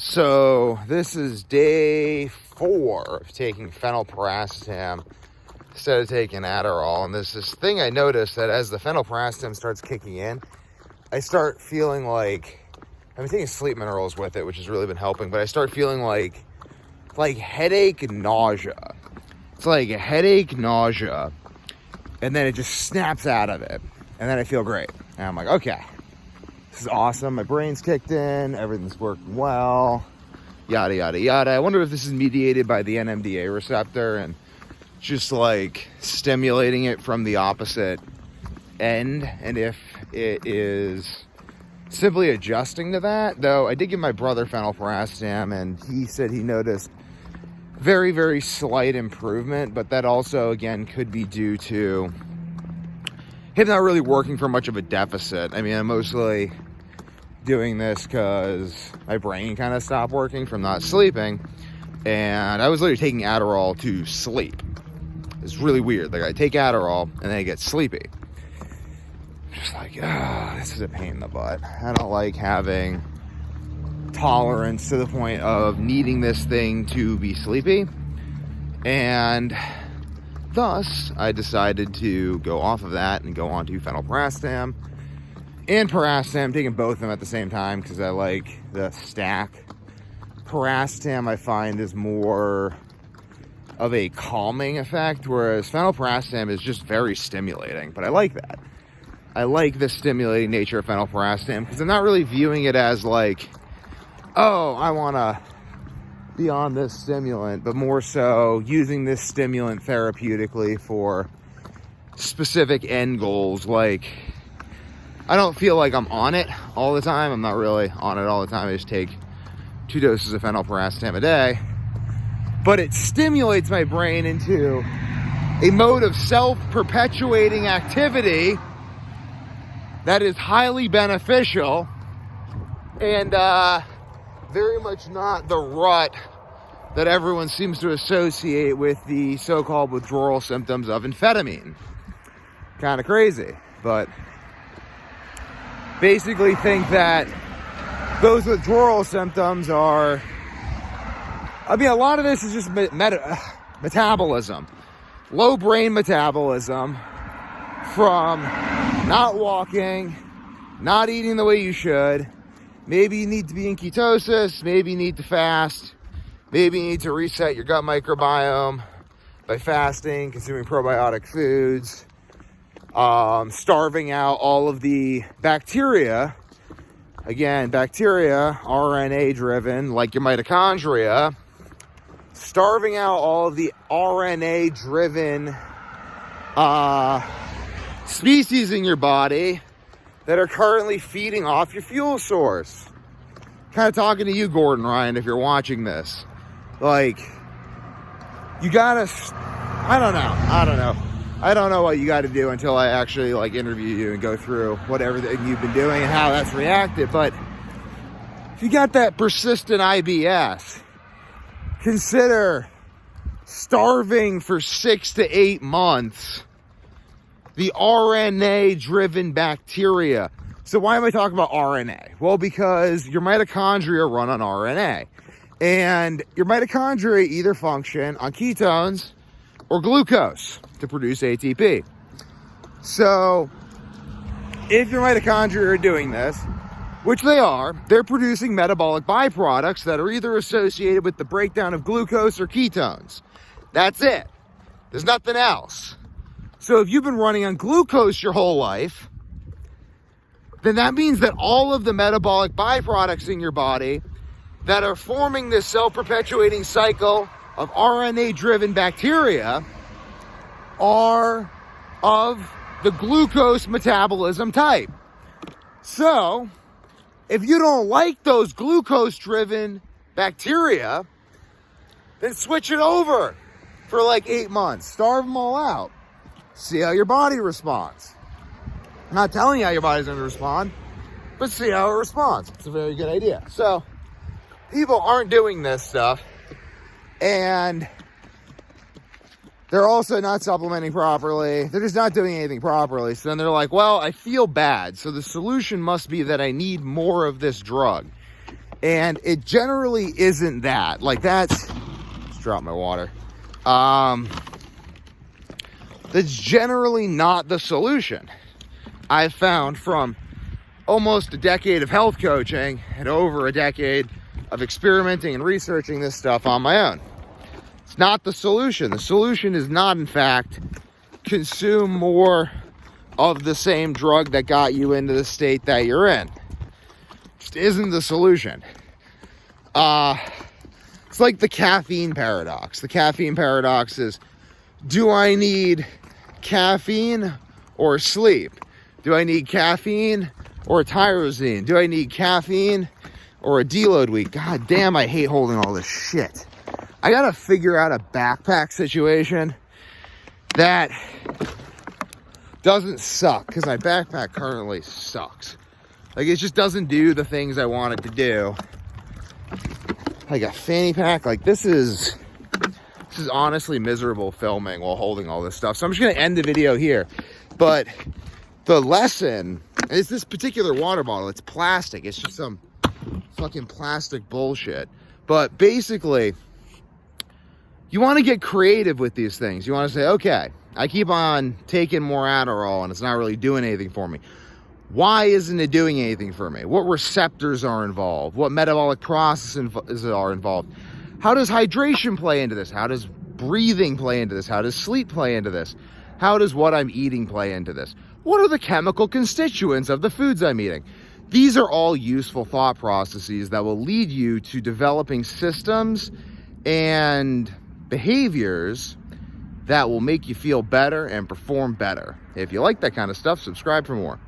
So this is day 4 of taking phenylpiracetam instead of taking Adderall. And there's this thing I noticed that as the phenylpiracetam starts kicking in, I start feeling like, I've been taking sleep minerals with it, which has really been helping, but I start feeling like headache and nausea. It's like a headache, nausea, and then it just snaps out of it. And then I feel great. And I'm like, okay, this is awesome. My brain's kicked in. Everything's working well. Yada, yada, yada. I wonder if this is mediated by the NMDA receptor and just like stimulating it from the opposite end. And if it is simply adjusting to that, though I did give my brother phenylpiracetam and he said he noticed very, very slight improvement, but that also, again, could be due to him not really working for much of a deficit. I mean, I'm mostly doing this because my brain kind of stopped working from not sleeping, and I was literally taking Adderall to sleep. It's really weird. Like, I take Adderall and then I get sleepy. Just like, this is a pain in the butt. I don't like having tolerance to the point of needing this thing to be sleepy, and thus I decided to go off of that and go on to phenylpiracetam and piracetam, taking both of them at the same time because I like the stack. Piracetam I find is more of a calming effect, whereas phenylpiracetam is just very stimulating, but I like that. I like the stimulating nature of phenylpiracetam because I'm not really viewing it as like, oh, I want to be on this stimulant, but more so using this stimulant therapeutically for specific end goals. Like, I don't feel like I'm on it all the time. I'm not really on it all the time. I just take 2 doses of phenylpiracetam a day, but it stimulates my brain into a mode of self-perpetuating activity that is highly beneficial and very much not the rut that everyone seems to associate with the so-called withdrawal symptoms of amphetamine. Kind of crazy, but basically think that those withdrawal symptoms are, I mean, a lot of this is just metabolism. Low brain metabolism from not walking, not eating the way you should. Maybe you need to be in ketosis, maybe you need to fast, maybe you need to reset your gut microbiome by fasting, consuming probiotic foods, starving out all of the bacteria. Again, bacteria, RNA driven, like your mitochondria, starving out all of the RNA driven species in your body that are currently feeding off your fuel source. Kind of talking to you, Gordon Ryan, if you're watching this. Like, you gotta, I don't know what you gotta do until I actually, like, interview you and go through whatever you've been doing and how that's reacted. But if you got that persistent IBS, consider starving for 6 to 8 months the RNA-driven bacteria. So why am I talking about RNA? Well, because your mitochondria run on RNA. And your mitochondria either function on ketones or glucose to produce ATP. So if your mitochondria are doing this, which they are, they're producing metabolic byproducts that are either associated with the breakdown of glucose or ketones. That's it. There's nothing else. So if you've been running on glucose your whole life, then that means that all of the metabolic byproducts in your body that are forming this self-perpetuating cycle of RNA-driven bacteria are of the glucose metabolism type. So if you don't like those glucose-driven bacteria, then switch it over for like 8 months. Starve them all out. See how your body responds. I'm not telling you how your body's going to respond, but see how it responds. It's a very good idea. So people aren't doing this stuff, and they're also not supplementing properly. They're just not doing anything properly. So then they're like, well, I feel bad, so the solution must be that I need more of this drug. And it generally isn't that. Like that's, just drop my water. That's generally not the solution. I've found from almost a decade of health coaching and over a decade of experimenting and researching this stuff on my own. It's not the solution. The solution is not, in fact, consume more of the same drug that got you into the state that you're in. Just isn't the solution. It's like the caffeine paradox. The caffeine paradox is, do I need caffeine or sleep? Do I need caffeine or a tyrosine? Do I need caffeine or a deload week? God damn, I hate holding all this shit. I gotta figure out a backpack situation that doesn't suck, because my backpack currently sucks. Like, it just doesn't do the things I want it to do. Like a fanny pack, like this is honestly miserable filming while holding all this stuff. So I'm just gonna end the video here. But the lesson is this particular water bottle. It's plastic. It's just some fucking plastic bullshit. But basically, you want to get creative with these things. You want to say, okay, I keep on taking more Adderall and it's not really doing anything for me. Why isn't it doing anything for me? What receptors are involved? What metabolic processes are involved? How does hydration play into this? How does breathing play into this? How does sleep play into this? How does what I'm eating play into this? What are the chemical constituents of the foods I'm eating? These are all useful thought processes that will lead you to developing systems and behaviors that will make you feel better and perform better. If you like that kind of stuff, subscribe for more.